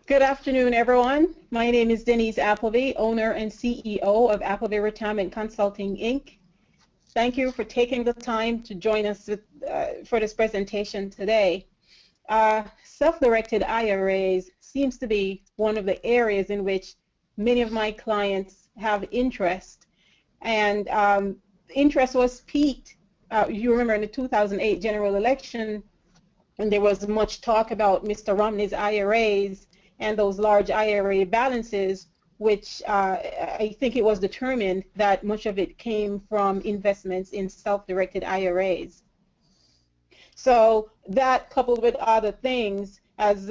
Good afternoon, everyone. My name is Denise Appleby, owner and CEO of Appleby Retirement Consulting, Inc. Thank you for taking the time to join us for this presentation today. Self-directed IRAs seems to be one of the areas in which many of my clients have interest. And interest was piqued, you remember in the 2008 general election, and there was much talk about Mr. Romney's IRAs and those large IRA balances, which I think it was determined that much of it came from investments in self-directed IRAs. So that, coupled with other things, has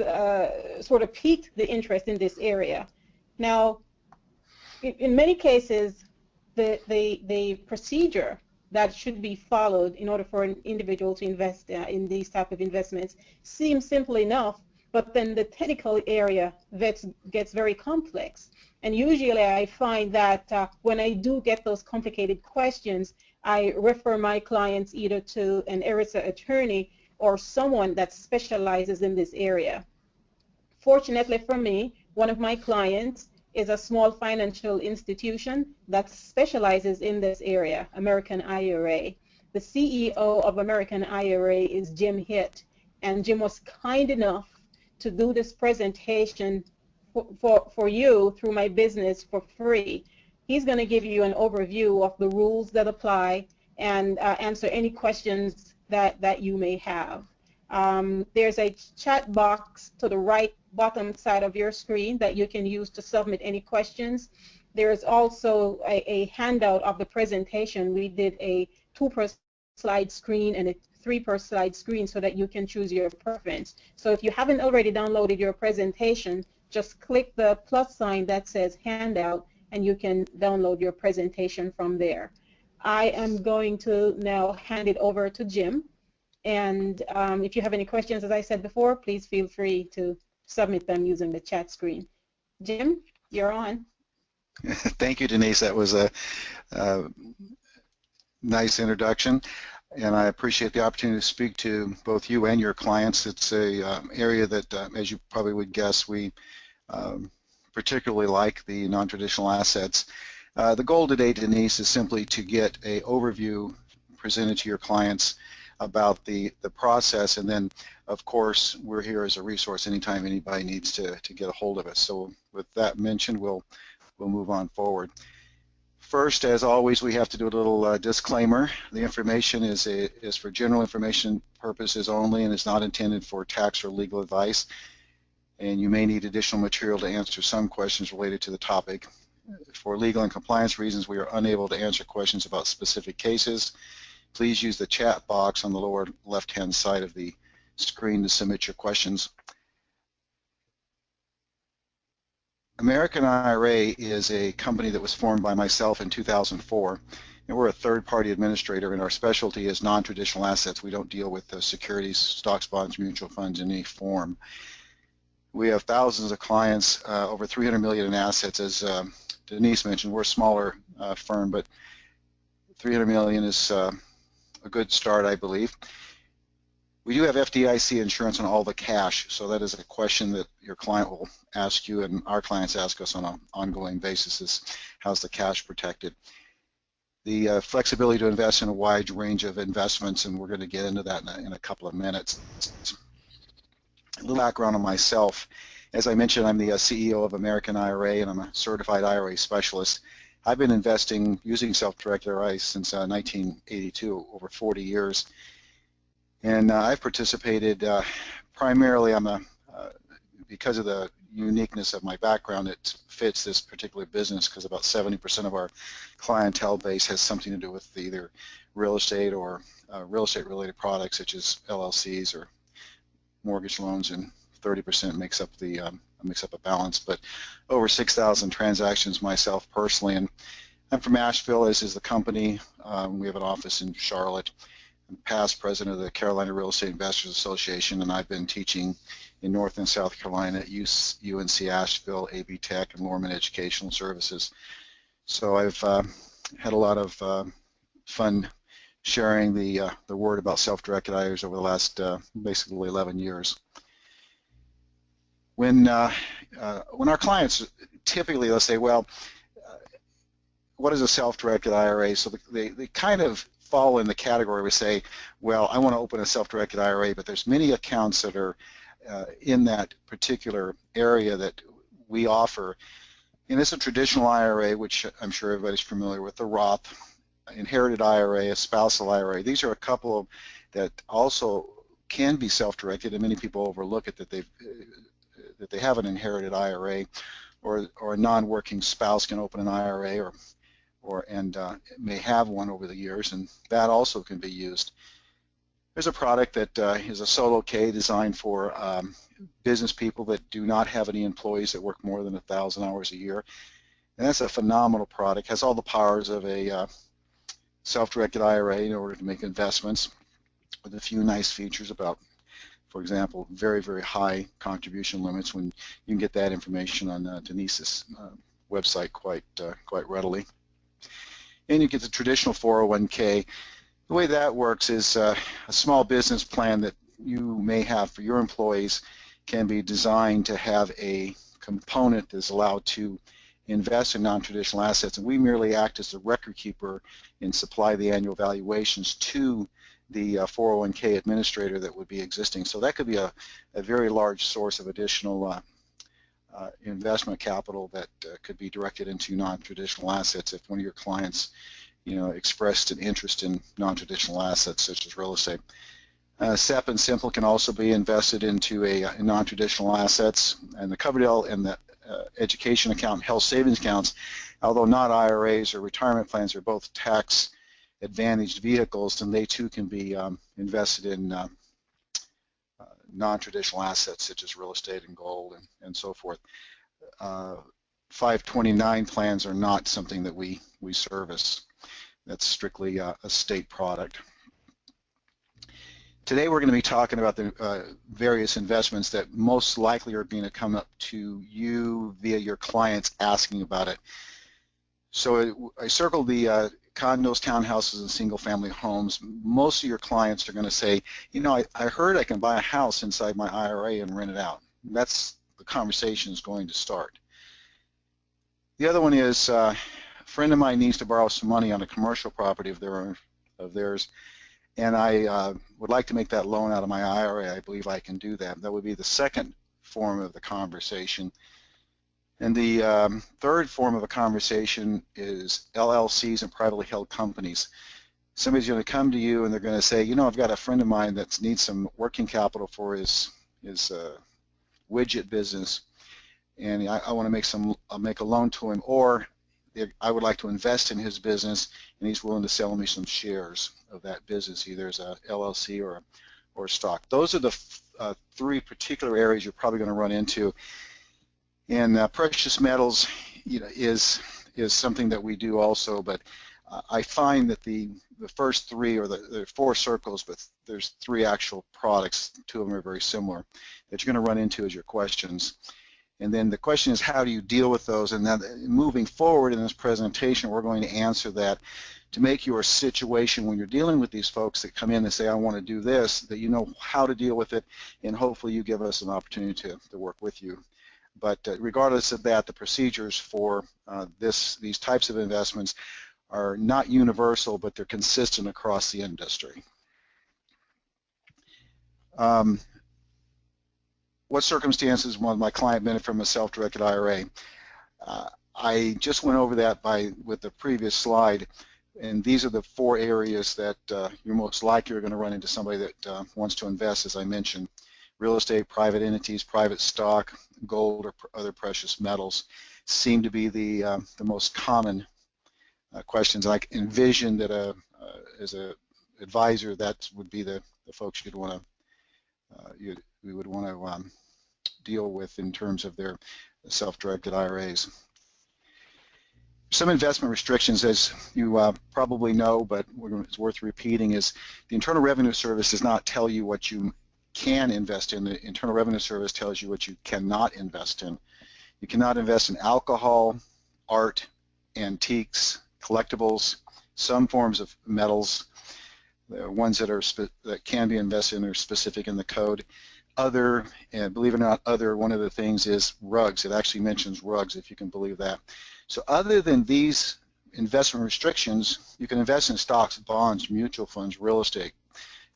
sort of piqued the interest in this area. Now, in many cases, the procedure that should be followed in order for an individual to invest in these type of investments seems simple enough, but then the technical area gets very complex. And usually I find that when I do get those complicated questions, I refer my clients either to an ERISA attorney or someone that specializes in this area. Fortunately for me, one of my clients is a small financial institution that specializes in this area, American IRA. The CEO of American IRA is Jim Hitt, and Jim was kind enough to do this presentation for you through my business for free. He's going to give you an overview of the rules that apply and answer any questions that you may have. There's a chat box to the right bottom side of your screen that you can use to submit any questions. There is also a handout of the presentation. We did a 2-per-slide screen and a 3-per-slide screen so that you can choose your preference. So if you haven't already downloaded your presentation, just click the plus sign that says handout and you can download your presentation from there. I am going to now hand it over to Jim. And if you have any questions, as I said before, please feel free to submit them using the chat screen. Jim, you're on. Thank you, Denise. That was a nice introduction, and I appreciate the opportunity to speak to both you and your clients. It's a area that, as you probably would guess, we particularly like, the non-traditional assets. The goal today, Denise, is simply to get an overview presented to your clients about the process, and then of course we're here as a resource anytime anybody needs to get a hold of us. So with that mentioned, we'll move on forward. First, as always, we have to do a little disclaimer. The information is for general information purposes only and is not intended for tax or legal advice, and you may need additional material to answer some questions related to the topic. For legal and compliance reasons, we are unable to answer questions about specific cases. Please use the chat box on the lower left-hand side of the screen to submit your questions. American IRA is a company that was formed by myself in 2004, and we're a third-party administrator, and our specialty is non-traditional assets. We don't deal with securities, stocks, bonds, mutual funds in any form. We have thousands of clients, over 300 million in assets. As Denise mentioned, we're a smaller firm, but 300 million is a good start, I believe. We do have FDIC insurance on all the cash, so that is a question that your client will ask you and our clients ask us on an ongoing basis, is how's the cash protected. The flexibility to invest in a wide range of investments, and we're going to get into that in a couple of minutes. A little background on myself. As I mentioned, I'm the CEO of American IRA, and I'm a certified IRA specialist. I've been investing using self-directed IRA since 1982, over 40 years. And I've participated primarily because of the uniqueness of my background, it fits this particular business because about 70% of our clientele base has something to do with either real estate or real estate related products such as LLCs or mortgage loans, and 30% makes up a balance. But over 6,000 transactions myself personally, and I'm from Asheville, as is the company. We have an office in Charlotte. I'm past president of the Carolina Real Estate Investors Association, and I've been teaching in North and South Carolina at UNC Asheville, AB Tech, and Lorman Educational Services. So I've had a lot of fun sharing the word about self-directed IRAs over the last basically 11 years. When when our clients typically, they'll say, well, what is a self-directed IRA? So they kind of fall in the category we say, well, I want to open a self-directed IRA, but there's many accounts that are in that particular area that we offer. And it's a traditional IRA, which I'm sure everybody's familiar with, the Roth, inherited IRA, a spousal IRA. These are a couple of that also can be self-directed, and many people overlook it, that they have an inherited IRA, or a non-working spouse can open an IRA, and may have one over the years, and that also can be used. There's a product that is a solo K designed for business people that do not have any employees that work more than 1,000 hours a year, and that's a phenomenal product. Has all the powers of a self-directed IRA in order to make investments, with a few nice features about, for example, very, very high contribution limits. When you can get that information on Denise's website quite readily. And you get the traditional 401k. The way that works is a small business plan that you may have for your employees can be designed to have a component that's allowed to invest in non-traditional assets, and we merely act as the record keeper and supply the annual valuations to the 401k administrator that would be existing. So that could be a very large source of additional investment capital that could be directed into non-traditional assets if one of your clients, expressed an interest in non-traditional assets such as real estate. SEP and Simple can also be invested into a non-traditional assets, and the Coverdell and the education account, health savings accounts, although not IRAs or retirement plans, are both tax advantaged vehicles, and they too can be invested in non-traditional assets such as real estate and gold and so forth. 529 plans are not something that we service. That's strictly a state product. Today we're going to be talking about the various investments that most likely are going to come up to you via your clients asking about it. So I circled the condos, townhouses, and single-family homes. Most of your clients are going to say, I heard I can buy a house inside my IRA and rent it out. That's the conversation is going to start. The other one is a friend of mine needs to borrow some money on a commercial property of theirs, and I would like to make that loan out of my IRA. I believe I can do that. That would be the second form of the conversation. And the third form of a conversation is LLCs and privately held companies. Somebody's going to come to you and they're going to say, I've got a friend of mine that needs some working capital for his widget business, and I want to make a loan to him, or I would like to invest in his business, and he's willing to sell me some shares of that business, either as a LLC or stock. Those are the three particular areas you're probably going to run into. And precious metals, is something that we do also, but I find that the first three, or the four circles, but there's three actual products. Two of them are very similar that you're going to run into as your questions. And then the question is, how do you deal with those? And then moving forward in this presentation, we're going to answer that to make your situation, when you're dealing with these folks that come in and say, I want to do this, that you know how to deal with it, and hopefully you give us an opportunity to work with you. But regardless of that, the procedures for these types of investments are not universal, but they're consistent across the industry. What circumstances will my client benefit from a self-directed IRA? I just went over that with the previous slide, and these are the four areas that you're most likely going to run into somebody that wants to invest, as I mentioned. Real estate, private entities, private stock, gold, or other precious metals seem to be the most common questions. I envision that as an advisor, that would be the folks you'd want to we would want to deal with in terms of their self-directed IRAs. Some investment restrictions, as you probably know, but it's worth repeating, is the Internal Revenue Service does not tell you what you can invest in. The Internal Revenue Service tells you what you cannot invest in. You cannot invest in alcohol, art, antiques, collectibles, some forms of metals. The ones that can be invested in are specific in the code. other, and believe it or not, other, one of the things is rugs. It actually mentions rugs, if you can believe that. So other than these investment restrictions, you can invest in stocks, bonds, mutual funds, real estate,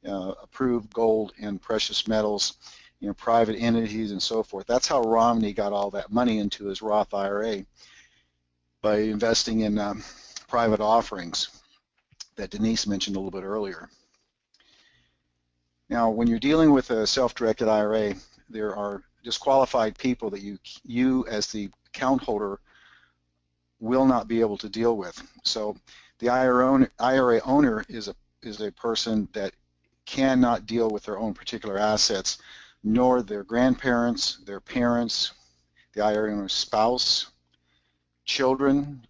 approved gold and precious metals, private entities and so forth. That's how Romney got all that money into his Roth IRA, by investing in private offerings that Denise mentioned a little bit earlier. Now, when you're dealing with a self-directed IRA, there are disqualified people that you as the account holder will not be able to deal with. So the IRA owner is a person that cannot deal with their own particular assets, nor their grandparents, their parents, the IRA owner's spouse, children,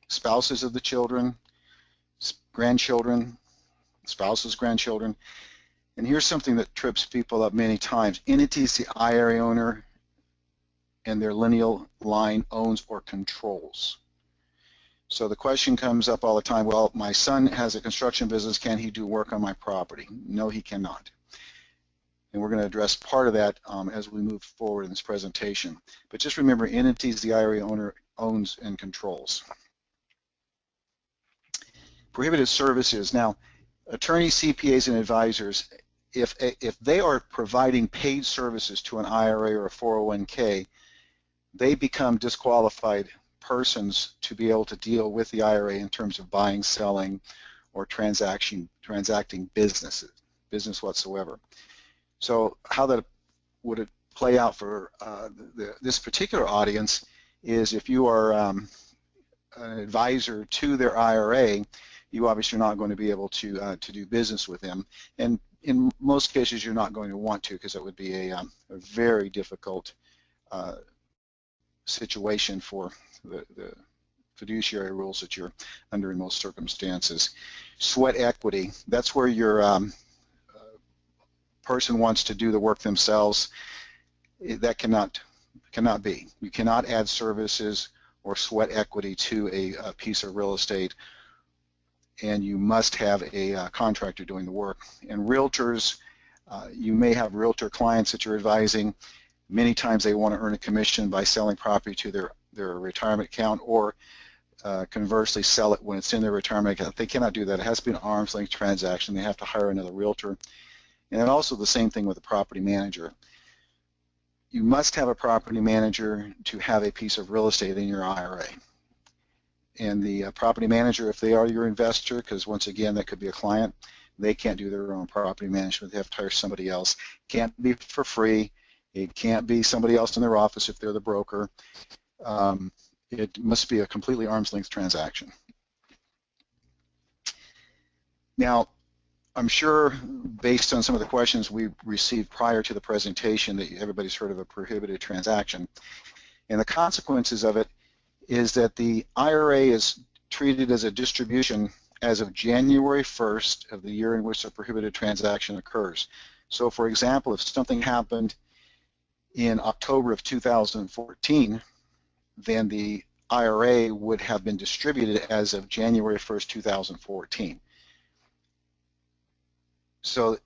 spouses of the children, grandchildren, spouses, grandchildren. And here's something that trips people up many times. Entities the IRA owner and their lineal line owns or controls. So the question comes up all the time, well, my son has a construction business, can he do work on my property? No, he cannot. And we're going to address part of that as we move forward in this presentation. But just remember, entities the IRA owner owns and controls. Prohibited services. Now, attorneys, CPAs, and advisors, if they are providing paid services to an IRA or a 401k, they become disqualified persons to be able to deal with the IRA in terms of buying, selling, or transacting business whatsoever. So how that would it play out for this particular audience is, if you are an advisor to their IRA, you obviously are not going to be able to do business with them, and in most cases you're not going to want to, because it would be a very difficult situation for the fiduciary rules that you're under in most circumstances. Sweat equity, that's where your person wants to do the work themselves. That cannot be. You cannot add services or sweat equity to a piece of real estate, and you must have a contractor doing the work. And realtors, you may have realtor clients that you're advising. Many times they want to earn a commission by selling property to their retirement account, or conversely sell it when it's in their retirement account. They cannot do that. It has to be an arm's length transaction. They have to hire another realtor. And then also the same thing with a property manager. You must have a property manager to have a piece of real estate in your IRA. And the property manager, if they are your investor, because once again that could be a client, they can't do their own property management. They have to hire somebody else. Can't be for free. It can't be somebody else in their office if they're the broker. It must be a completely arm's length transaction. Now, I'm sure based on some of the questions we received prior to the presentation that everybody's heard of a prohibited transaction. And the consequences of it is that the IRA is treated as a distribution as of January 1st of the year in which the prohibited transaction occurs. So for example, if something happened in October of 2014, then the IRA would have been distributed as of January 1st, 2014. So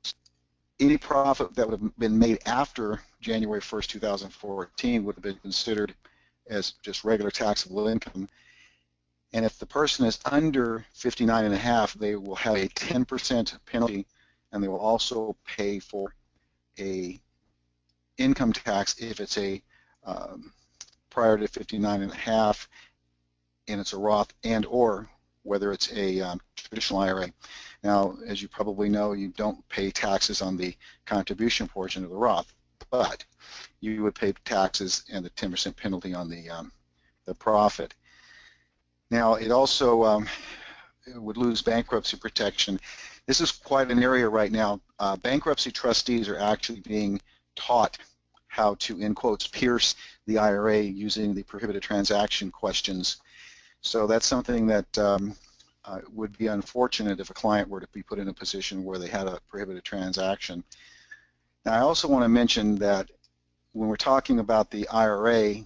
any profit that would have been made after January 1st, 2014 would have been considered as just regular taxable income. And if the person is under 59.5, they will have a 10% penalty, and they will also pay for a income tax if it's a prior to 59.5 and it's a Roth, and or whether it's a traditional IRA. Now, as you probably know, you don't pay taxes on the contribution portion of the Roth, but you would pay taxes and the 10% penalty on the profit. Now, it also it would lose bankruptcy protection. This is quite an area right now. Bankruptcy trustees are actually being taught how to, in quotes, pierce the IRA using the prohibited transaction questions. So that's something that would be unfortunate if a client were to be put in a position where they had a prohibited transaction. Now, I also want to mention that when we're talking about the IRA,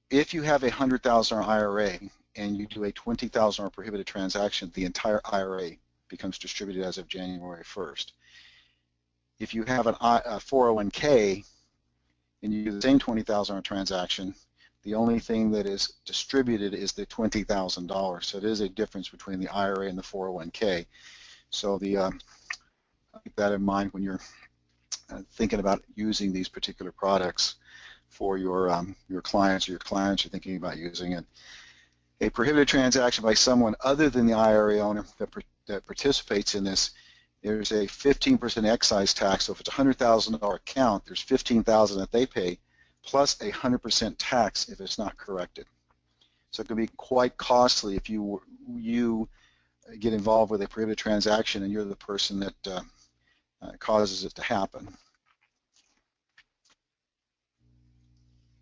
if you have a $100,000 IRA and you do a $20,000 prohibited transaction, the entire IRA becomes distributed as of January 1st. If you have a 401k and you do the same $20,000 transaction, the only thing that is distributed is the $20,000. So it is a difference between the IRA and the 401k. So keep that in mind when you're thinking about using these particular products for your clients, or your clients are thinking about using it. A prohibited transaction by someone other than the IRA owner that participates in this, there's a 15% excise tax. So if it's a $100,000 account, there's $15,000 that they pay, plus a 100% tax if it's not corrected. So it can be quite costly if you get involved with a prohibited transaction and you're the person that causes it to happen.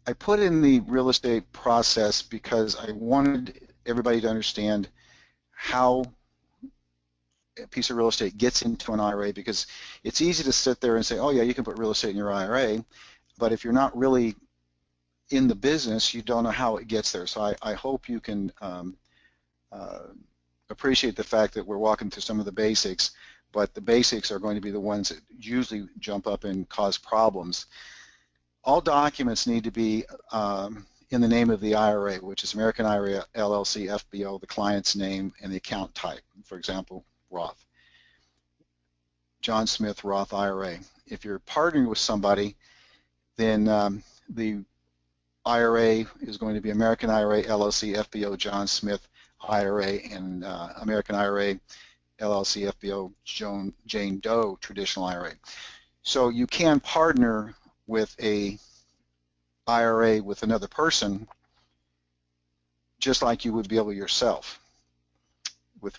I put in the real estate process because I wanted everybody to understand how a piece of real estate gets into an IRA, because it's easy to sit there and say, oh yeah, you can put real estate in your IRA, but if you're not really in the business, you don't know how it gets there. So I hope you can appreciate the fact that we're walking through some of the basics, but the basics are going to be the ones that usually jump up and cause problems. All documents need to be in the name of the IRA, which is American IRA, LLC, FBO, the client's name, and the account type. For example, Roth. John Smith, Roth IRA. If you're partnering with somebody, then the IRA is going to be American IRA, LLC, FBO, John Smith IRA, and American IRA, LLC, FBO, Jane Doe traditional IRA. So you can partner with a IRA with another person, just like you would be able yourself with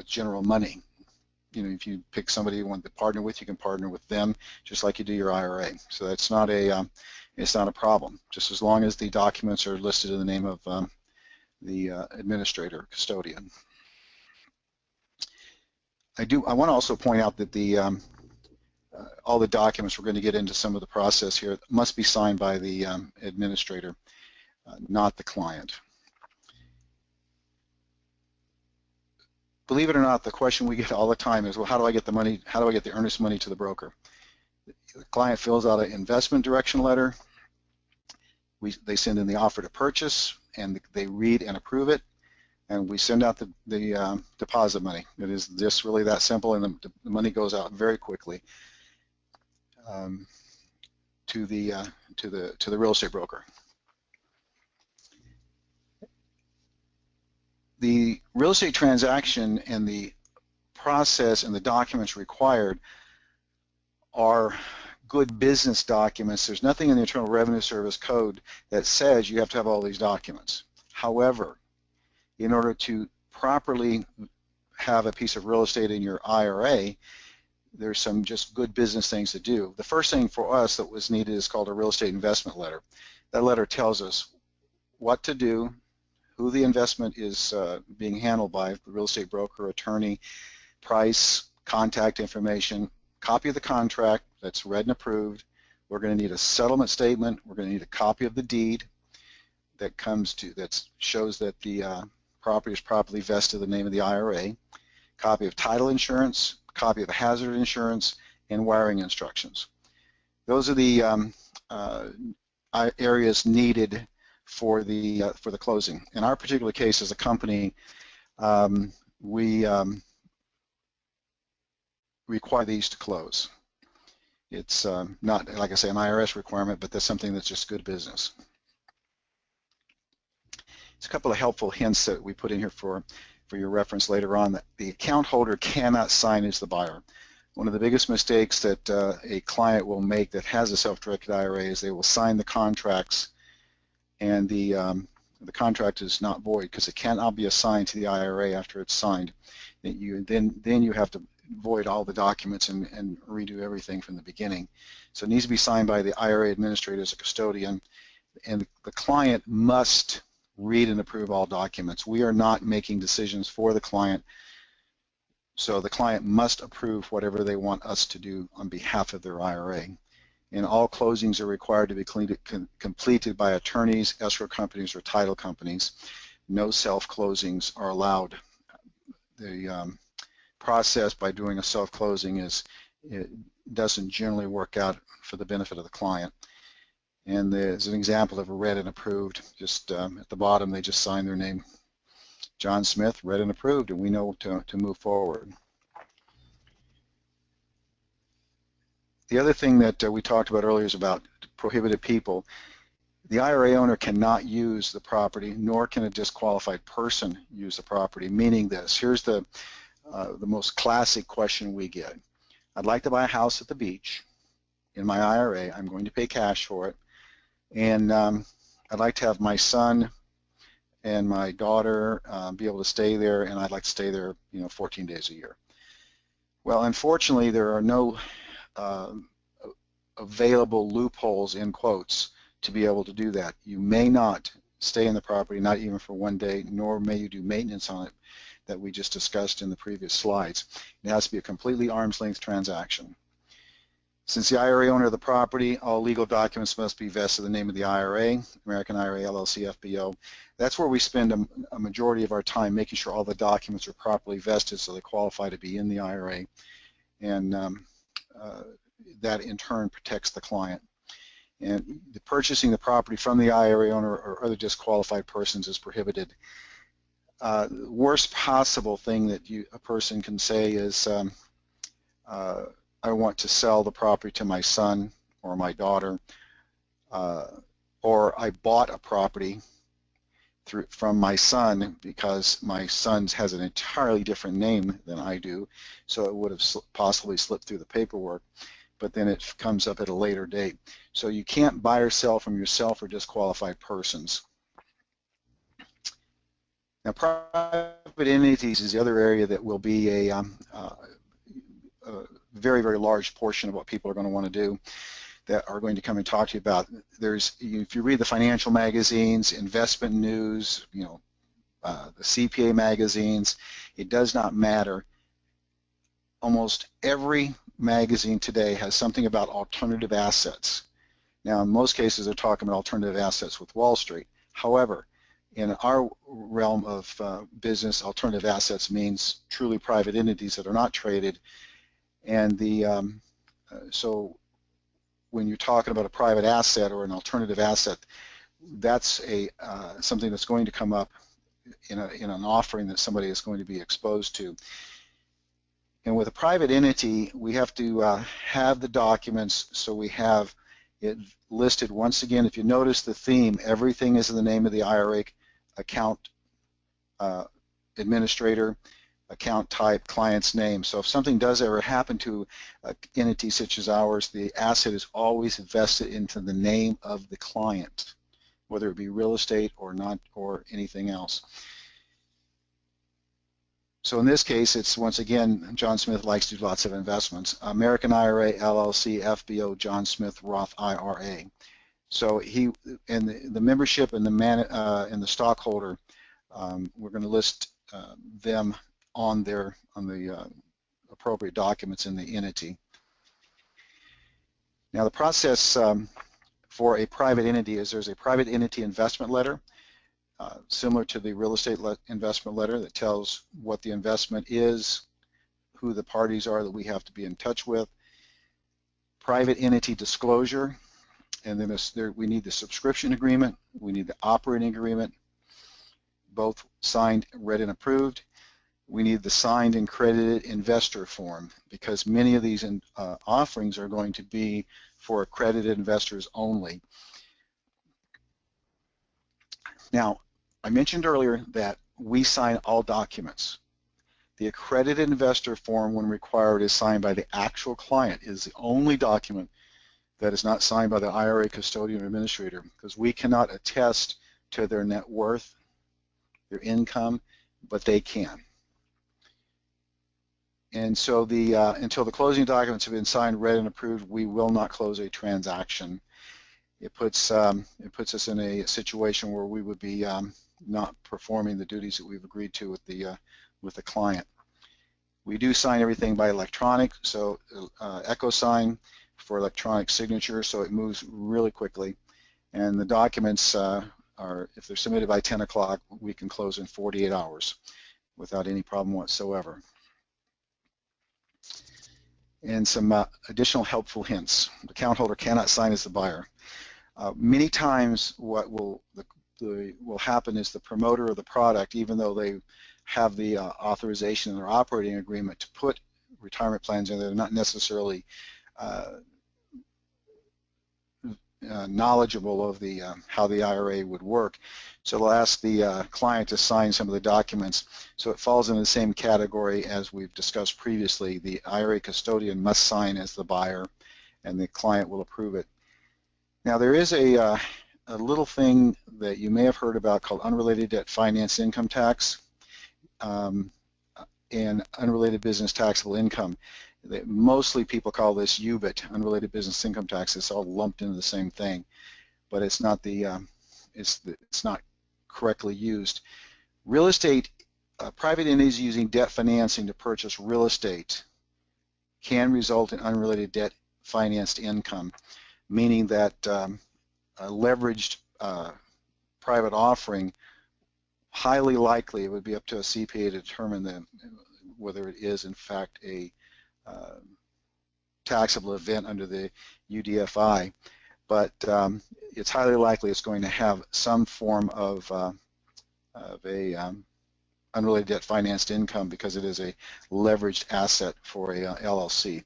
general money. You know, if you pick somebody you want to partner with, you can partner with them just like you do your IRA. So that's not it's not a problem, just as long as the documents are listed in the name of the administrator, custodian. I want to also point out that all the documents, we're going to get into some of the process here, must be signed by the administrator, not the client. Believe it or not, the question we get all the time is, well, how do I get the money? How do I get the earnest money to the broker? The client fills out an investment direction letter. They send in the offer to purchase, and they read and approve it, and we send out the deposit money. It is just really that simple, and the money goes out very quickly to the real estate broker. The real estate transaction and the process and the documents required are good business documents. There's nothing in the Internal Revenue Service code that says you have to have all these documents. However, in order to properly have a piece of real estate in your IRA, there's some just good business things to do. The first thing for us that was needed is called a real estate investment letter. That letter tells us what to do, who the investment is being handled by, the real estate broker, attorney, price, contact information, copy of the contract that's read and approved. We're going to need a settlement statement. We're going to need a copy of the deed that shows that the property is properly vested in the name of the IRA, copy of title insurance, copy of hazard insurance, and wiring instructions. Those are the areas needed for the closing. In our particular case, as a company, we require these to close. It's not, like I say, an IRS requirement, but that's something that's just good business. It's a couple of helpful hints that we put in here for your reference later on. That the account holder cannot sign as the buyer. One of the biggest mistakes that a client will make that has a self-directed IRA is they will sign the contracts, and the contract is not void because it cannot be assigned to the IRA after it's signed. Then you have to void all the documents and redo everything from the beginning. So it needs to be signed by the IRA administrator as a custodian, and the client must read and approve all documents. We are not making decisions for the client, so the client must approve whatever they want us to do on behalf of their IRA. And all closings are required to be completed by attorneys, escrow companies, or title companies. No self-closings are allowed. The process by doing a self-closing is doesn't generally work out for the benefit of the client. And there's an example of a read and approved. Just at the bottom, they just sign their name, John Smith, read and approved, and we know to move forward. The other thing that we talked about earlier is about prohibited people. The IRA owner cannot use the property, nor can a disqualified person use the property, meaning this. Here's the most classic question we get. I'd like to buy a house at the beach in my IRA. I'm going to pay cash for it. And I'd like to have my son and my daughter be able to stay there, and I'd like to stay there, 14 days a year. Well, unfortunately, there are no available loopholes, in quotes, to be able to do that. You may not stay in the property, not even for one day, nor may you do maintenance on it that we just discussed in the previous slides. It has to be a completely arm's length transaction. Since the IRA owner of the property, all legal documents must be vested in the name of the IRA, American IRA, LLC, FBO. That's where we spend a majority of our time making sure all the documents are properly vested so they qualify to be in the IRA, and that in turn protects the client. And purchasing the property from the IRA owner or other disqualified persons is prohibited. The worst possible thing that a person can say is, I want to sell the property to my son or my daughter, or I bought a property from my son because my son has an entirely different name than I do, so it would have possibly slipped through the paperwork, but then it comes up at a later date. So you can't buy or sell from yourself or disqualified persons. Now, private entities is the other area that will be a very, very large portion of what people are going to want to do, that are going to come and talk to you about. If you read the financial magazines, investment news, the CPA magazines, it does not matter. Almost every magazine today has something about alternative assets. Now, in most cases, they're talking about alternative assets with Wall Street. However, in our realm of business, alternative assets means truly private entities that are not traded. And so when you're talking about a private asset or an alternative asset, that's something that's going to come up in an offering that somebody is going to be exposed to. And with a private entity, we have to have the documents, so we have it listed. Once again, if you notice the theme, everything is in the name of the IRA account administrator, account type, client's name. So if something does ever happen to an entity such as ours, the asset is always vested into the name of the client, whether it be real estate or not, or anything else. So in this case, it's, once again, John Smith likes to do lots of investments. American IRA, LLC, FBO, John Smith, Roth IRA. So the membership and the stockholder, we're going to list them on the appropriate documents in the entity. Now, the process for a private entity is there's a private entity investment letter, similar to the real estate investment letter, that tells what the investment is, who the parties are that we have to be in touch with. Private entity disclosure, and then we need the subscription agreement, we need the operating agreement, both signed, read, and approved. We need the signed and credited investor form, because many of these offerings are going to be for accredited investors only. Now, I mentioned earlier that we sign all documents. The accredited investor form, when required, is signed by the actual client. It is the only document that is not signed by the IRA custodian or administrator, because we cannot attest to their net worth, their income, but they can. And so until the closing documents have been signed, read, and approved, we will not close a transaction. It puts us in a situation where we would be not performing the duties that we've agreed to with the client. We do sign everything by electronic, so EchoSign for electronic signature, so it moves really quickly. And the documents if they're submitted by 10 o'clock, we can close in 48 hours without any problem whatsoever. and some additional helpful hints. The account holder cannot sign as the buyer. Many times what will happen is the promoter of the product, even though they have the authorization in their operating agreement to put retirement plans in, they're not necessarily knowledgeable of the how the IRA would work. So they'll ask the client to sign some of the documents. So it falls in the same category as we've discussed previously. The IRA custodian must sign as the buyer, and the client will approve it. Now there is a little thing that you may have heard about called unrelated debt finance income tax and unrelated business taxable income. Mostly people call this UBIT, unrelated business income tax. It's all lumped into the same thing, but it's not it's not correctly used. Real estate, private entities using debt financing to purchase real estate can result in unrelated debt financed income, meaning that a leveraged private offering, highly likely it would be up to a CPA to determine whether it is in fact a taxable event under the UDFI, but it's highly likely it's going to have some form of a unrelated debt financed income because it is a leveraged asset for a LLC.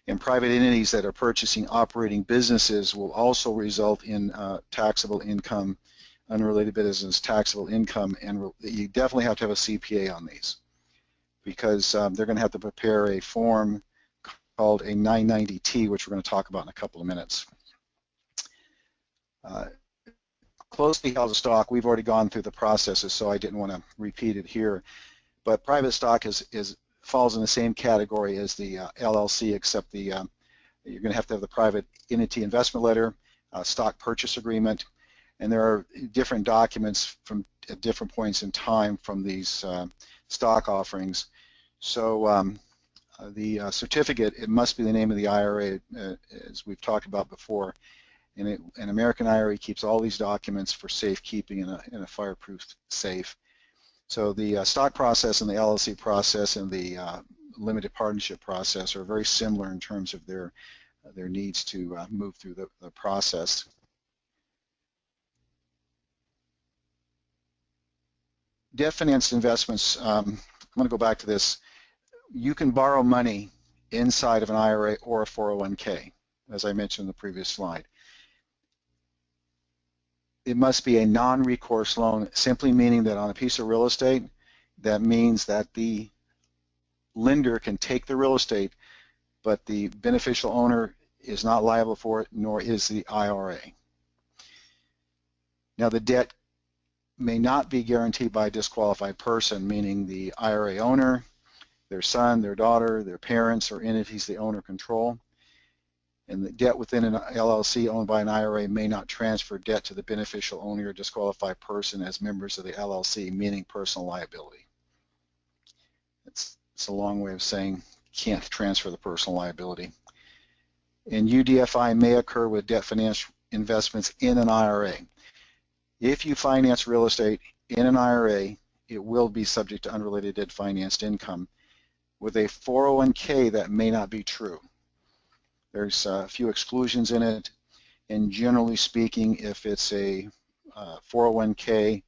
And private entities that are purchasing operating businesses will also result in taxable income, unrelated business taxable income, and you definitely have to have a CPA on these because they're going to have to prepare a form called a 990T, which we're going to talk about in a couple of minutes. Closely held stock, we've already gone through the processes, so I didn't want to repeat it here. But private stock falls in the same category as the LLC, except you're going to have the private entity investment letter, stock purchase agreement, and there are different documents from at different points in time from these stock offerings. So the certificate, it must be the name of the IRA, as we've talked about before, and an American IRA keeps all these documents for safekeeping in a fireproof safe. So the stock process and the LLC process and the limited partnership process are very similar in terms of their needs to move through the process. Debt financed investments, I'm going to go back to this. You can borrow money inside of an IRA or a 401k, as I mentioned in the previous slide. It must be a non-recourse loan, simply meaning that on a piece of real estate, that means that the lender can take the real estate, but the beneficial owner is not liable for it, nor is the IRA. Now, the debt may not be guaranteed by a disqualified person, meaning the IRA owner, their son, their daughter, their parents, or entities they own or control. And the debt within an LLC owned by an IRA may not transfer debt to the beneficial owner or disqualified person as members of the LLC, meaning personal liability. It's a long way of saying can't transfer the personal liability. And UDFI may occur with debt finance investments in an IRA. If you finance real estate in an IRA, it will be subject to unrelated debt financed income. With a 401k, that may not be true. There's a few exclusions in it, and generally speaking, if it's a 401k,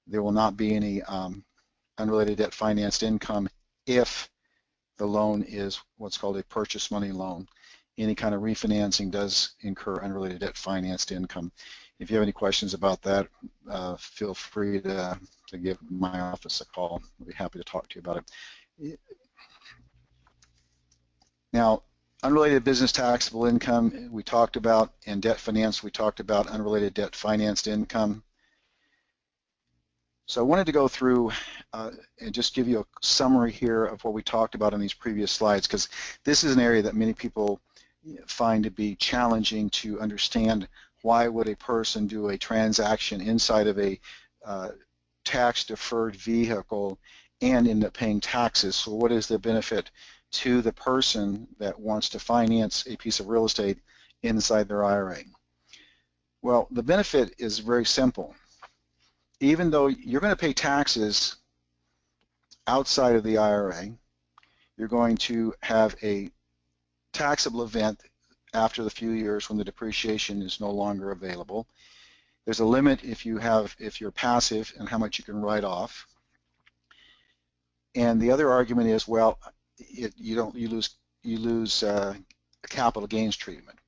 there will not be any unrelated debt financed income if the loan is what's called a purchase money loan. Any kind of refinancing does incur unrelated debt financed income. If you have any questions about that, feel free to give my office a call. I'll be happy to talk to you about it. Now, unrelated business taxable income we talked about, and debt finance we talked about, unrelated debt financed income. So I wanted to go through and just give you a summary here of what we talked about in these previous slides, because this is an area that many people find to be challenging to understand. Why would a person do a transaction inside of a tax-deferred vehicle and end up paying taxes? So what is the benefit to the person that wants to finance a piece of real estate inside their IRA? Well, the benefit is very simple. Even though you're going to pay taxes outside of the IRA, you're going to have a taxable event after the few years when the depreciation is no longer available. There's a limit if you're passive and how much you can write off. And the other argument is, well, you lose capital gains treatment.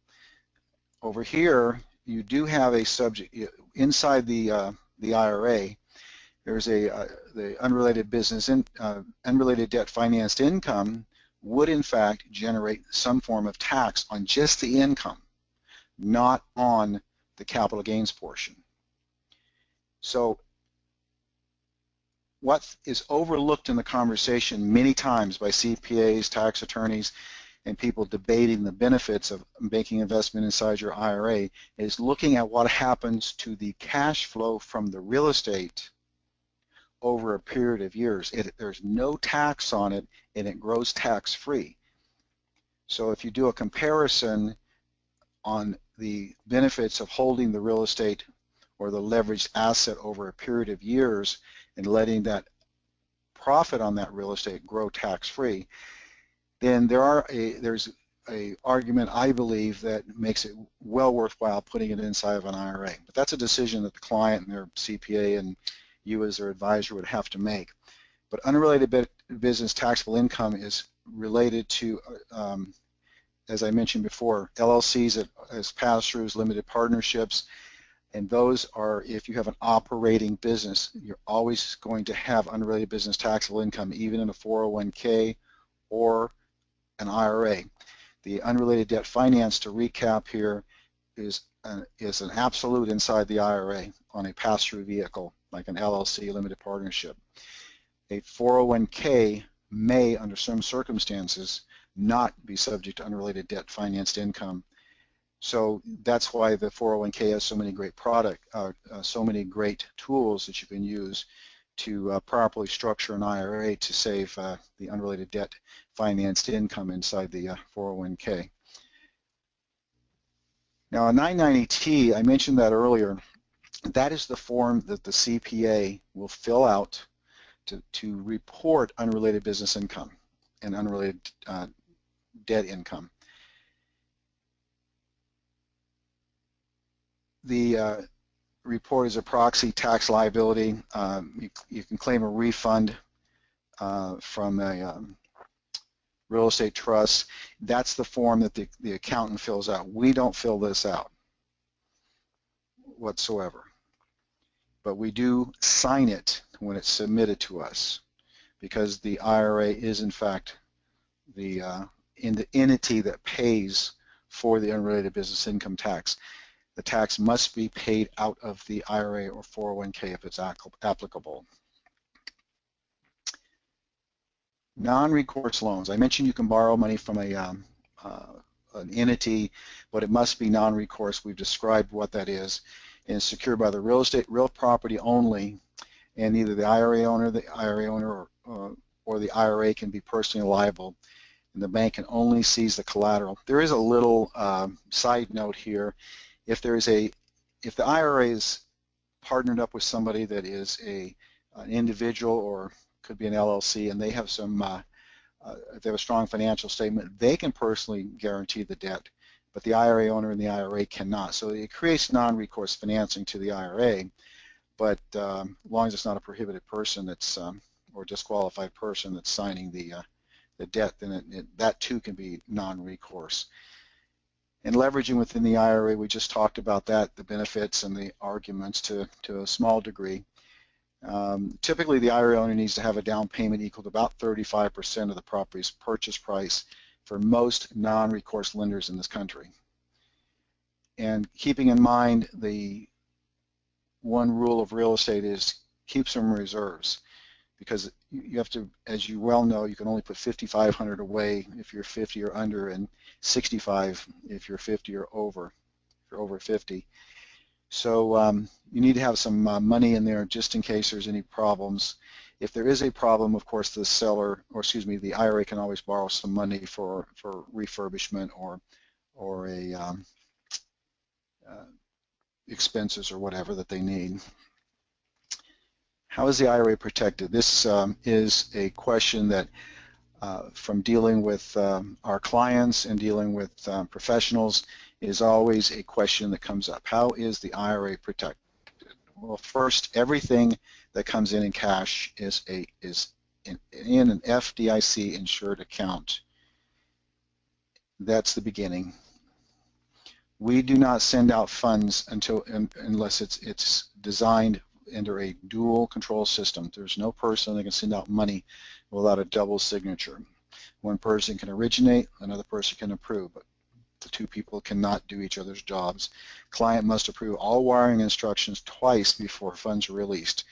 Over here, you do have a subject inside the IRA. There's the unrelated debt financed income would in fact generate some form of tax on just the income, not on the capital gains portion. So what is overlooked in the conversation many times by CPAs, tax attorneys, and people debating the benefits of making investment inside your IRA is looking at what happens to the cash flow from the real estate over a period of years. There's no tax on it, and it grows tax-free. So if you do a comparison on the benefits of holding the real estate or the leveraged asset over a period of years and letting that profit on that real estate grow tax-free, then there's a argument, I believe, that makes it well worthwhile putting it inside of an IRA. But that's a decision that the client and their CPA and you as their advisor would have to make. But unrelated business taxable income is related to, as I mentioned before, LLCs as pass-throughs, limited partnerships, and those are, if you have an operating business, you're always going to have unrelated business taxable income, even in a 401k or an IRA. The unrelated debt finance, to recap here, is an absolute inside the IRA on a pass-through vehicle like an LLC, limited partnership. A 401k may, under some circumstances, not be subject to unrelated debt financed income. So that's why the 401k has so many great so many great tools that you can use to properly structure an IRA to save the unrelated debt financed income inside the 401k. Now a 990T, I mentioned that earlier, that is the form that the CPA will fill out to report unrelated business income and unrelated debt income. The report is a proxy tax liability. You can claim a refund from a real estate trust. That's the form that the accountant fills out. We don't fill this out whatsoever, but we do sign it when it's submitted to us, because the IRA is in fact the entity that pays for the unrelated business income tax. The tax must be paid out of the IRA or 401k if it's applicable. Non-recourse loans. I mentioned you can borrow money from an entity, but it must be non-recourse. We've described what that is. And it's secured by the real property only, and either the IRA owner or the IRA can be personally liable, and the bank can only seize the collateral. There is a little side note here. If the IRA is partnered up with somebody that is an individual or could be an LLC, and they have if they have a strong financial statement, they can personally guarantee the debt, but the IRA owner and the IRA cannot. So it creates non-recourse financing to the IRA, but as long as it's not a prohibited person or disqualified person that's signing the debt, then that too can be non-recourse. And leveraging within the IRA, we just talked about that, the benefits and the arguments to a small degree. Typically, the IRA owner needs to have a down payment equal to about 35% of the property's purchase price for most non-recourse lenders in this country. And keeping in mind, the one rule of real estate is keep some reserves, because you have to, as you well know, you can only put $5,500 away if you're 50 or under, and $65 if you're 50 or over, if you're over 50. So you need to have some money in there just in case there's any problems. If there is a problem, of course, the IRA can always borrow some money for refurbishment or expenses or whatever that they need. How is the IRA protected? This is a question that from dealing with our clients and dealing with professionals is always a question that comes up. How is the IRA protected? Well, first, everything that comes in cash is in an FDIC insured account. That's the beginning. We do not send out funds unless it's designed under a dual control system. There's no person that can send out money without a double signature. One person can originate, another person can approve, but the two people cannot do each other's jobs. Client must approve all wiring instructions twice before funds are released.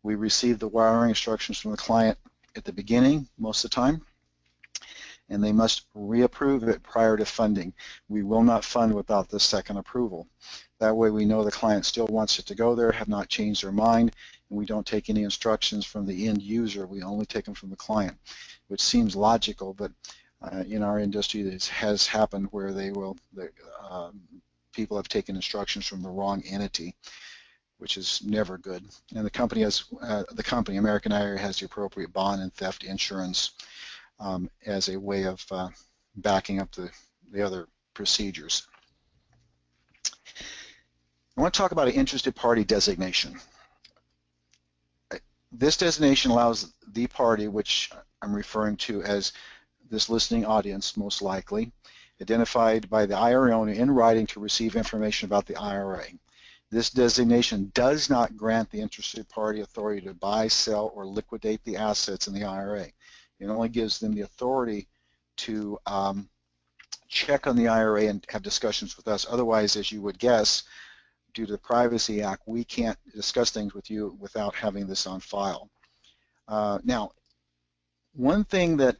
We receive the wiring instructions from the client at the beginning most of the time, and they must reapprove it prior to funding. We will not fund without the second approval. That way we know the client still wants it to go there, have not changed their mind, and we don't take any instructions from the end user. We only take them from the client, which seems logical, but in our industry this has happened where people have taken instructions from the wrong entity, which is never good. And the company American IRA has the appropriate bond and theft insurance as a way of backing up the other procedures. I want to talk about an interested party designation. This designation allows the party, which I'm referring to as this listening audience most likely, identified by the IRA owner in writing to receive information about the IRA. This designation does not grant the interested party authority to buy, sell, or liquidate the assets in the IRA. It only gives them the authority to check on the IRA and have discussions with us. Otherwise, as you would guess, due to the Privacy Act, we can't discuss things with you without having this on file. Now, one thing that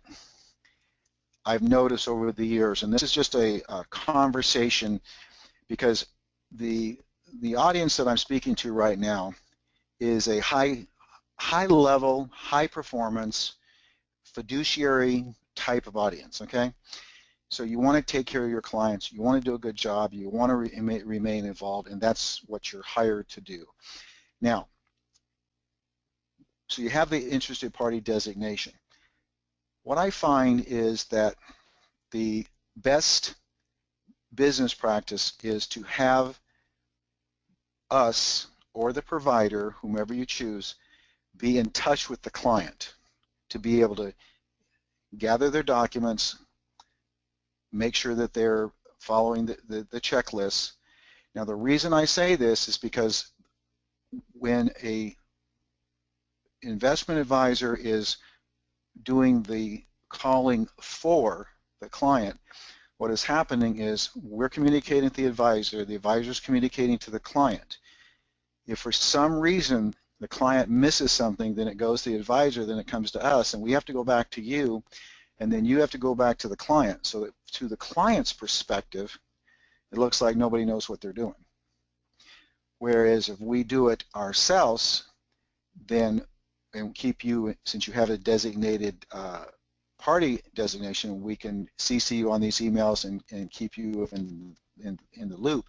I've noticed over the years, and this is just a conversation because the audience that I'm speaking to right now is a high level, high performance, fiduciary type of audience, okay? So you want to take care of your clients, you want to do a good job, you want to remain involved, and that's what you're hired to do. Now, so you have the interested party designation. What I find is that the best business practice is to have us or the provider, whomever you choose, be in touch with the client to be able to gather their documents, make sure that they're following the checklists. Now, the reason I say this is because when a investment advisor is doing the calling for the client, what is happening is we're communicating to the advisor is communicating to the client. If for some reason the client misses something, then it goes to the advisor, then it comes to us, and we have to go back to you, and then you have to go back to the client. So that to the client's perspective, it looks like nobody knows what they're doing. Whereas if we do it ourselves, then and keep you, since you have a designated party designation, we can CC you on these emails and keep you in the loop.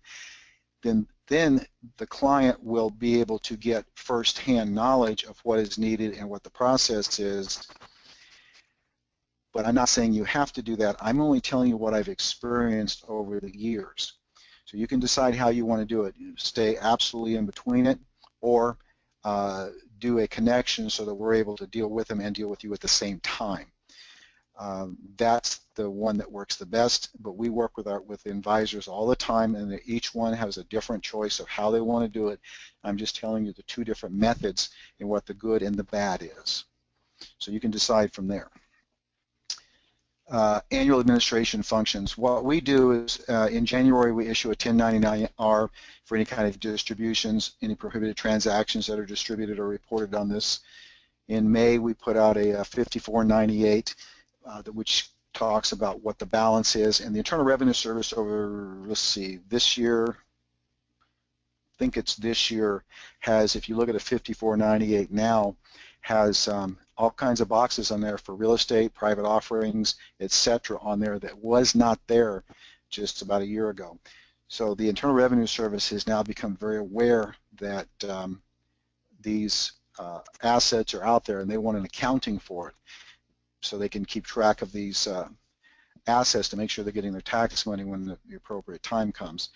Then the client will be able to get first-hand knowledge of what is needed and what the process is. But I'm not saying you have to do that. I'm only telling you what I've experienced over the years. So you can decide how you want to do it. You stay absolutely in between it, or do a connection so that we're able to deal with them and deal with you at the same time. That's the one that works the best, but we work with advisors all the time, and each one has a different choice of how they want to do it. I'm just telling you the two different methods and what the good and the bad is. So you can decide from there. Annual administration functions. What we do is in January we issue a 1099-R for any kind of distributions, any prohibited transactions that are distributed or reported on this. In May we put out a 5498 which talks about what the balance is, and the Internal Revenue Service over, let's see, this year, I think it's this year, has, if you look at a 5498 now, has all kinds of boxes on there for real estate, private offerings, etc. on there that was not there just about a year ago. So the Internal Revenue Service has now become very aware that these assets are out there and they want an accounting for it. so they can keep track of these assets to make sure they're getting their tax money when the appropriate time comes.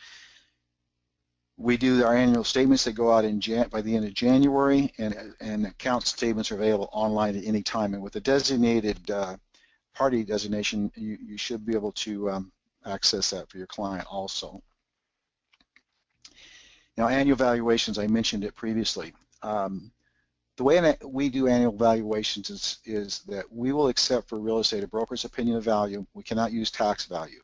We do our annual statements that go out by the end of January, and account statements are available online at any time. And with the designated party designation, you should be able to access that for your client also. Now, annual valuations, I mentioned it previously. The way we do annual valuations is that we will accept for real estate a broker's opinion of value. We cannot use tax value.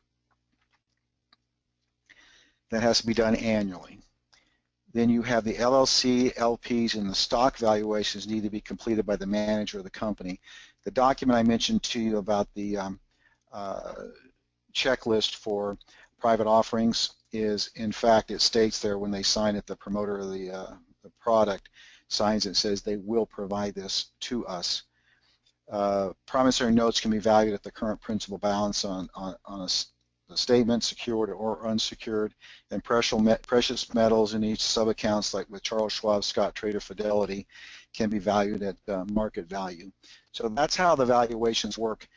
That has to be done annually. Then you have the LLC, LPs, and the stock valuations need to be completed by the manager of the company. The document I mentioned to you about the checklist for private offerings is, in fact, it states there when they sign it, the promoter of the product signs it, says they will provide this to us. Promissory notes can be valued at the current principal balance on a statement, secured or unsecured, and precious metals in each sub-accounts, like with Charles Schwab, Scott Trader, Fidelity, can be valued at market value. So that's how the valuations work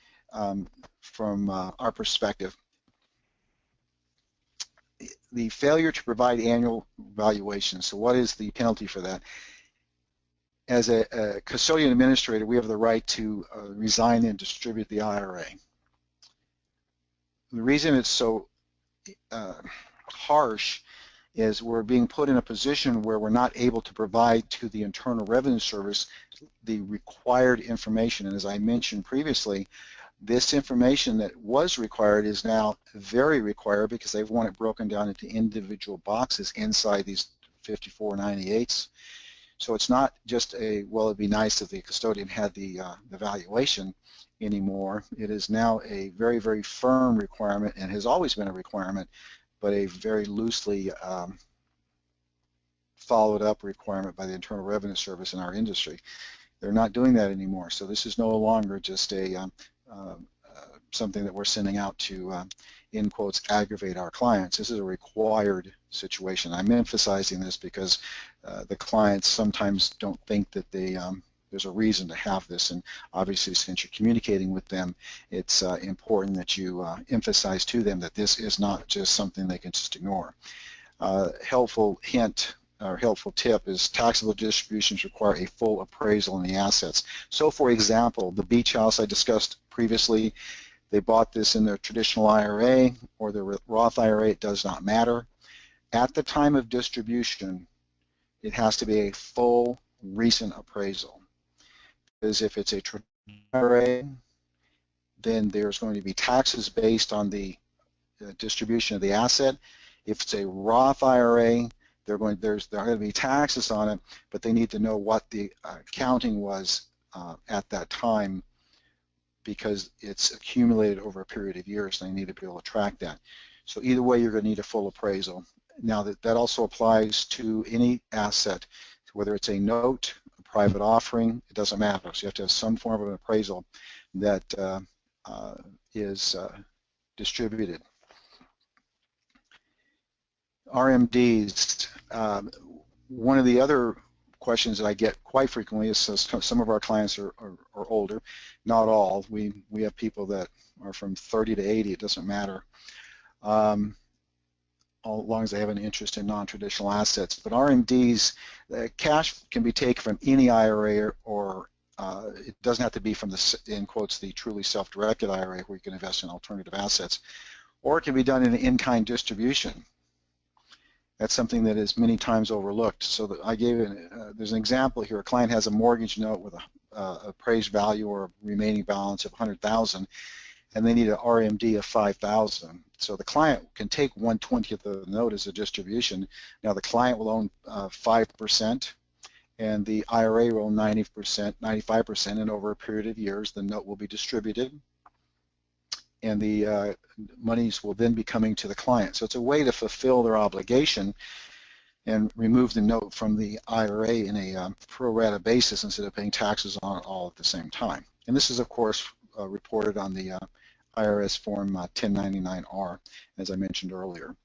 from our perspective. The failure to provide annual valuations, so what is the penalty for that? As a custodian administrator, we have the right to resign and distribute the IRA. The reason it's so harsh is we're being put in a position where we're not able to provide to the Internal Revenue Service the required information. And as I mentioned previously, this information that was required is now very required because they want it broken down into individual boxes inside these 5498s. So it's not just a, well, it'd be nice if the custodian had the valuation anymore. It is now a very, very firm requirement, and has always been a requirement, but a very loosely followed up requirement by the Internal Revenue Service in our industry. They're not doing that anymore. So this is no longer just a something that we're sending out to, in quotes, aggravate our clients. This is a required situation. I'm emphasizing this because the clients sometimes don't think that there's a reason to have this, and obviously since you're communicating with them, it's important that you emphasize to them that this is not just something they can just ignore. Helpful hint or helpful tip is taxable distributions require a full appraisal in the assets. So for example, the beach house I discussed previously, they bought this in their traditional IRA or their Roth IRA, it does not matter. At the time of distribution, it has to be a full recent appraisal. Because if it's a traditional IRA, then there's going to be taxes based on the distribution of the asset. If it's a Roth IRA, there are going to be taxes on it, but they need to know what the accounting was at that time, because it's accumulated over a period of years, and they need to be able to track that. So either way, you're going to need a full appraisal. Now that also applies to any asset, whether it's a note, a private offering, it doesn't matter. So you have to have some form of an appraisal that is distributed. RMDs, one of the other questions that I get quite frequently is, some of our clients are older, not all. We have people that are from 30 to 80, it doesn't matter, as long as they have an interest in non-traditional assets. But RMDs, cash can be taken from any IRA, or it doesn't have to be from the, in quotes, the truly self-directed IRA where you can invest in alternative assets, or it can be done in an in-kind distribution. That's something that is many times overlooked. So that I gave there's an example here. A client has a mortgage note with a appraised value or a remaining balance of $100,000, and they need an RMD of $5,000. So the client can take 1/20th of the note as a distribution. Now the client will own 5%, and the IRA will own 90%, 95%, and over a period of years, the note will be distributed, and the monies will then be coming to the client. So it's a way to fulfill their obligation and remove the note from the IRA in a pro rata basis instead of paying taxes on it all at the same time. And this is, of course, reported on the IRS Form 1099-R, as I mentioned earlier.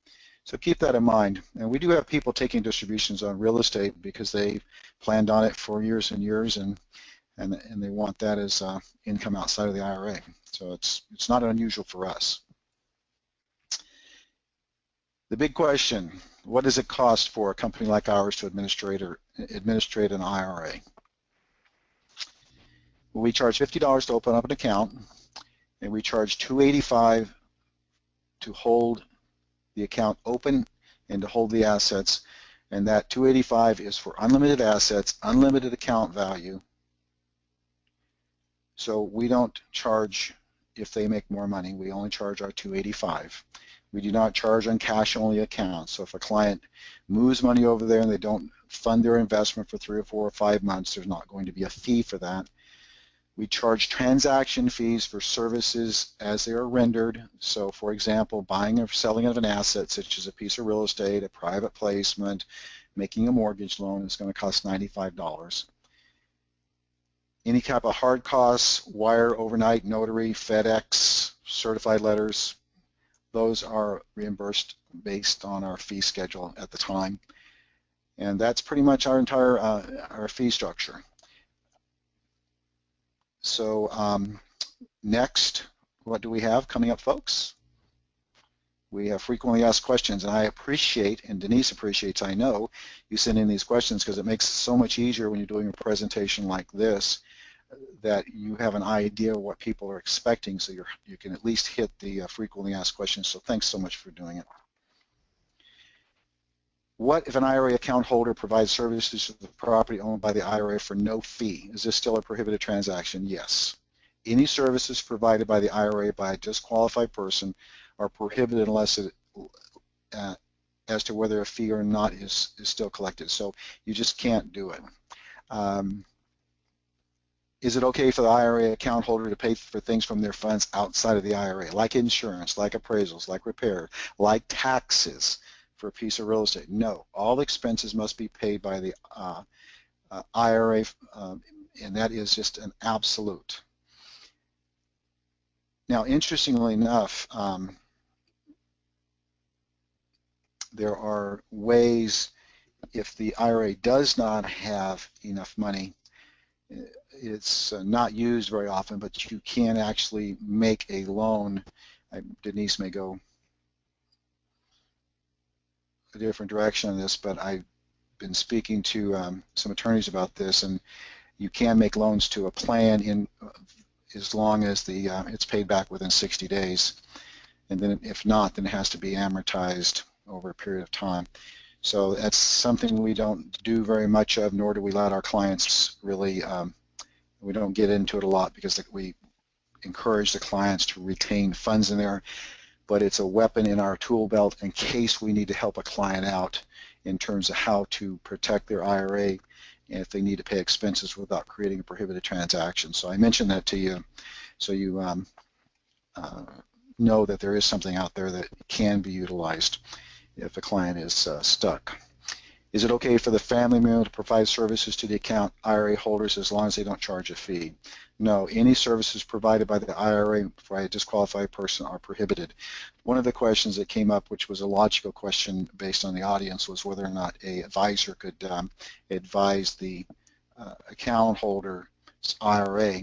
So keep that in mind. And we do have people taking distributions on real estate because they planned on it for years and years, and and they want that as income outside of the IRA. So it's not unusual for us. The big question, what does it cost for a company like ours to administrate an IRA? Well, we charge $50 to open up an account, and we charge $285 to hold the account open and to hold the assets, and that $285 is for unlimited assets, unlimited account value. So we don't charge if they make more money. We only charge our $285. We do not charge on cash-only accounts. So if a client moves money over there and they don't fund their investment for 3 or 4 or 5 months, there's not going to be a fee for that. We charge transaction fees for services as they are rendered. So for example, buying or selling of an asset, such as a piece of real estate, a private placement, making a mortgage loan, is going to cost $95. Any type of hard costs, wire, overnight, notary, FedEx, certified letters, those are reimbursed based on our fee schedule at the time. And that's pretty much our entire our fee structure. So next, what do we have coming up, folks? We have frequently asked questions, and I appreciate, and Denise appreciates, I know, you send in these questions because it makes it so much easier when you're doing a presentation like this that you have an idea of what people are expecting, so you can at least hit the frequently asked questions. So thanks so much for doing it. What if an IRA account holder provides services to the property owned by the IRA for no fee? Is this still a prohibited transaction? Yes. Any services provided by the IRA by a disqualified person are prohibited unless it, as to whether a fee or not is still collected. So you just can't do it. Is it okay for the IRA account holder to pay for things from their funds outside of the IRA, like insurance, like appraisals, like repair, like taxes for a piece of real estate? No, all expenses must be paid by the IRA, and that is just an absolute. Now, interestingly enough, there are ways, if the IRA does not have enough money, it's not used very often, but you can actually make a loan. Denise may go a different direction on this, but I've been speaking to some attorneys about this, and you can make loans to a plan in as long as it's paid back within 60 days. And then if not, then it has to be amortized over a period of time. So that's something we don't do very much of, nor do we let our clients really, we don't get into it a lot because we encourage the clients to retain funds in there, but it's a weapon in our tool belt in case we need to help a client out in terms of how to protect their IRA and if they need to pay expenses without creating a prohibited transaction. So I mentioned that to you so you know that there is something out there that can be utilized if a client is stuck. Is it okay for the family member to provide services to the account IRA holders as long as they don't charge a fee? No, any services provided by the IRA by a disqualified person are prohibited. One of the questions that came up, which was a logical question based on the audience, was whether or not an advisor could advise the account holder's IRA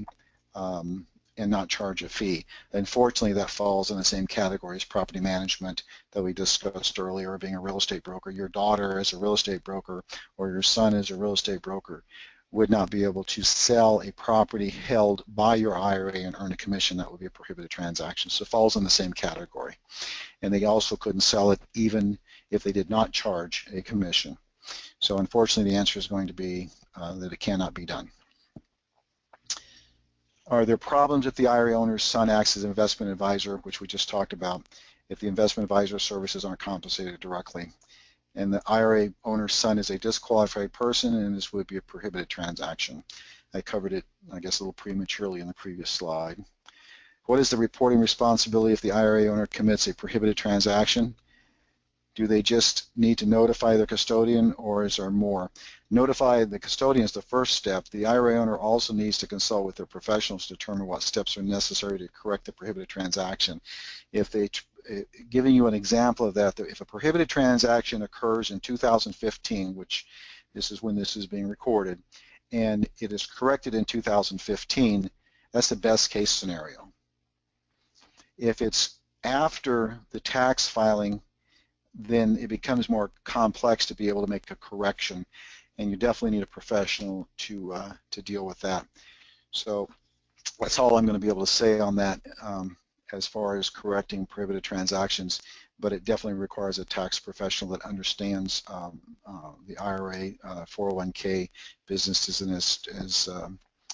and not charge a fee. Unfortunately, that falls in the same category as property management that we discussed earlier, being a real estate broker. Your daughter as a real estate broker or your son as a real estate broker would not be able to sell a property held by your IRA and earn a commission. That would be a prohibited transaction. So it falls in the same category. And they also couldn't sell it even if they did not charge a commission. So unfortunately, the answer is going to be that it cannot be done. Are there problems if the IRA owner's son acts as an investment advisor, which we just talked about, if the investment advisor services aren't compensated directly? And the IRA owner's son is a disqualified person, and this would be a prohibited transaction. I covered it, I guess, a little prematurely in the previous slide. What is the reporting responsibility if the IRA owner commits a prohibited transaction? Do they just need to notify their custodian, or is there more? Notify the custodian is the first step. The IRA owner also needs to consult with their professionals to determine what steps are necessary to correct the prohibited transaction. Giving you an example of that, if a prohibited transaction occurs in 2015, which this is when this is being recorded, and it is corrected in 2015, that's the best case scenario. If it's after the tax filing, then it becomes more complex to be able to make a correction, and you definitely need a professional to deal with that. So that's all I'm going to be able to say on that as far as correcting prohibited transactions, but it definitely requires a tax professional that understands the IRA, 401k, businesses, and as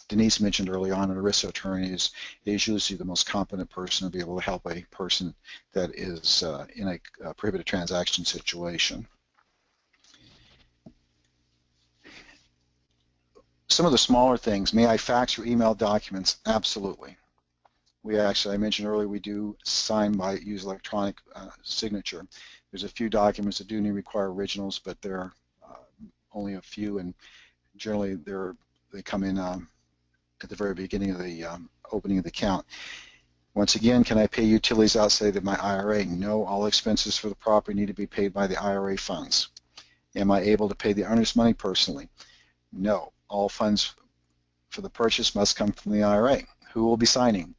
Denise mentioned early on, an ERISA attorney is usually the most competent person to be able to help a person that is in a prohibited transaction situation. Some of the smaller things, may I fax or email documents? Absolutely. We actually, I mentioned earlier, we do sign by use electronic signature. There's a few documents that do require originals, but there are only a few, and generally they come in at the very beginning of the opening of the account. Once again, can I pay utilities outside of my IRA? No, all expenses for the property need to be paid by the IRA funds. Am I able to pay the earnest money personally? No, all funds for the purchase must come from the IRA. Who will be signing?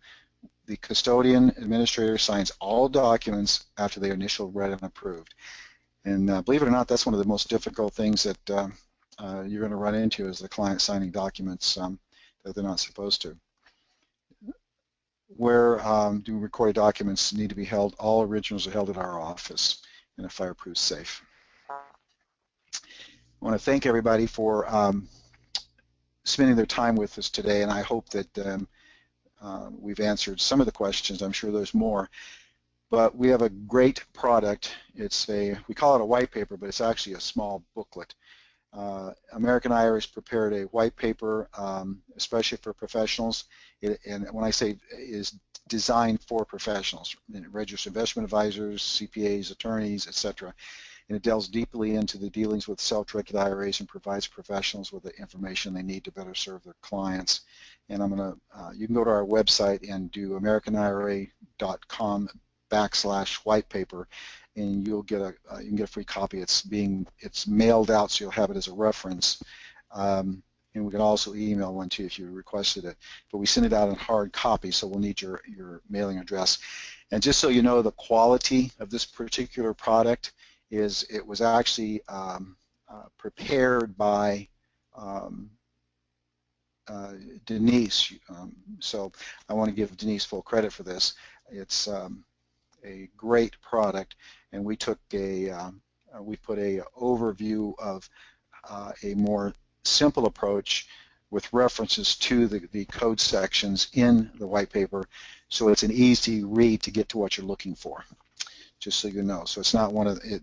The custodian administrator signs all documents after they are initially read and approved. And believe it or not, that's one of the most difficult things that you're going to run into is the client signing documents that they're not supposed to. Where do recorded documents need to be held? All originals are held at our office in a fireproof safe. I want to thank everybody for spending their time with us today, and I hope that we've answered some of the questions. I'm sure there's more, but we have a great product. We call it a white paper, but it's actually a small booklet. American IRA has prepared a white paper, especially for professionals, and when I say is designed for professionals, registered investment advisors, CPAs, attorneys, etc. And it delves deeply into the dealings with self-directed IRAs and provides professionals with the information they need to better serve their clients. And you can go to our website and do americanira.com/white paper, and you can get a free copy. It's mailed out, so you'll have it as a reference. And we can also email one too if you requested it. But we send it out in hard copy, so we'll need your mailing address. And just so you know, the quality of this particular product is it was actually prepared by Denise. So I want to give Denise full credit for this. It's a great product, and we took we put a overview of a more simple approach with references to the code sections in the white paper, so it's an easy read to get to what you're looking for, just so you know. So it's not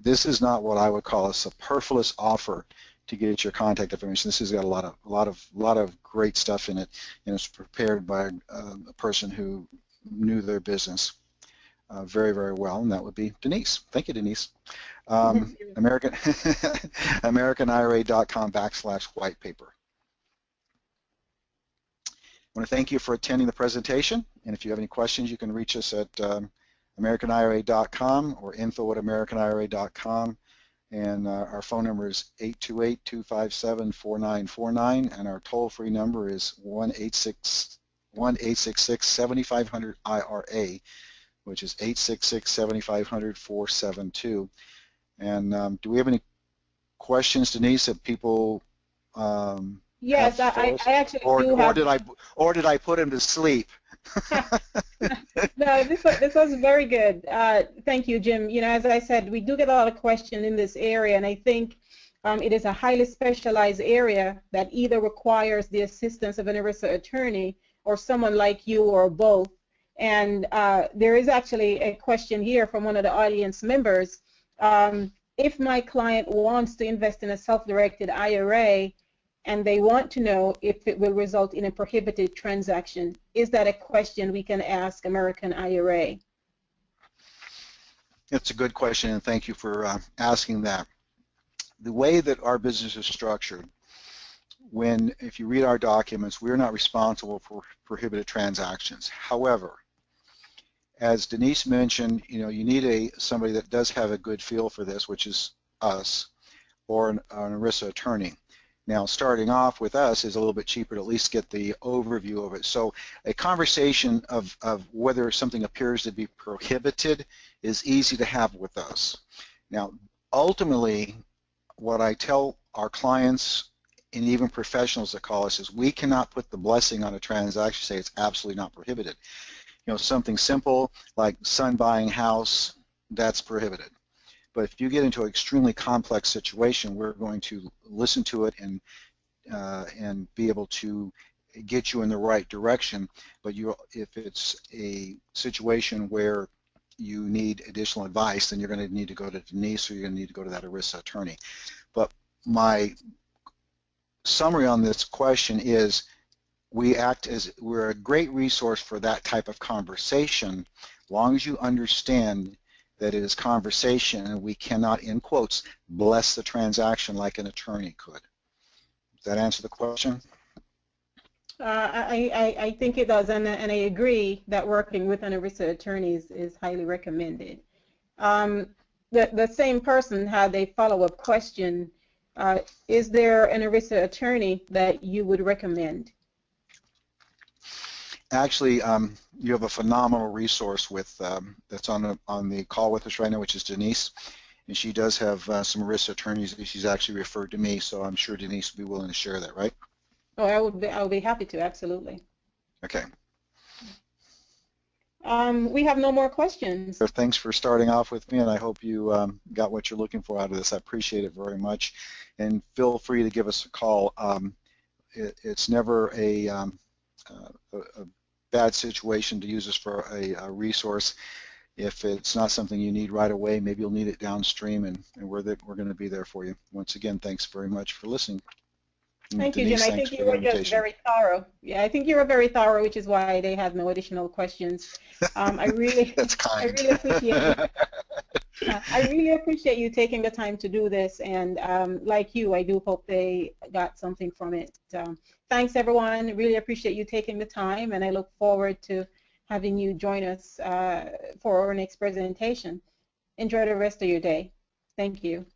this is not what I would call a superfluous offer to get your contact information. This has got a lot of great stuff in it, and it's prepared by a person who knew their business very, very well, and that would be Denise. Thank you, Denise. americanira.com/white paper. I want to thank you for attending the presentation, and if you have any questions, you can reach us at americanira.com or info@americanira.com, and our phone number is 828-257-4949, and our toll-free number is 1-866-7500-IRA, which is 866-7500-472. And do we have any questions, Denise, that people Yes, I actually do have. Or did I put him to sleep? No, this was very good. Thank you, Jim. You know, as I said, we do get a lot of questions in this area, and I think it is a highly specialized area that either requires the assistance of an ERISA attorney or someone like you or both. And there is actually a question here from one of the audience members. If my client wants to invest in a self-directed IRA and they want to know if it will result in a prohibited transaction, is that a question we can ask American IRA? That's a good question, and thank you for asking that. The way that our business is structured, if you read our documents, we're not responsible for prohibited transactions. However, as Denise mentioned, you need somebody that does have a good feel for this, which is us, or an ERISA attorney. Now, starting off with us is a little bit cheaper to at least get the overview of it. So a conversation of whether something appears to be prohibited is easy to have with us. Now, ultimately, what I tell our clients and even professionals that call us is we cannot put the blessing on a transaction, say it's absolutely not prohibited. You know, something simple like son buying house, that's prohibited. But if you get into an extremely complex situation, we're going to listen to it and be able to get you in the right direction. But if it's a situation where you need additional advice, then you're going to need to go to Denise, or you're going to need to go to that ERISA attorney. But my summary on this question is we're a great resource for that type of conversation, as long as you understand that it is conversation and we cannot, in quotes, bless the transaction like an attorney could. Does that answer the question? I think it does, and I agree that working with an ERISA attorney is highly recommended. The same person had a follow-up question. Is there an ERISA attorney that you would recommend? Actually, you have a phenomenal resource with that's on the call with us right now, which is Denise, and she does have some ERISA attorneys that she's actually referred to me, so I'm sure Denise will be willing to share that, right? Oh, I would be happy to, absolutely. Okay. We have no more questions. Thanks for starting off with me, and I hope you got what you're looking for out of this. I appreciate it very much, and feel free to give us a call. It's never a bad situation to use this for a resource. If it's not something you need right away, maybe you'll need it downstream, and we're going to be there for you. Once again, thanks very much for listening. Thank you, Denise, Jim. I thanks think for you the were just invitation. very thorough. Yeah, I think you were very thorough, which is why they have no additional questions. I really, That's kind. I really appreciate it. I really appreciate you taking the time to do this, and like you, I do hope they got something from it. Thanks, everyone. Really appreciate you taking the time, and I look forward to having you join us for our next presentation. Enjoy the rest of your day. Thank you.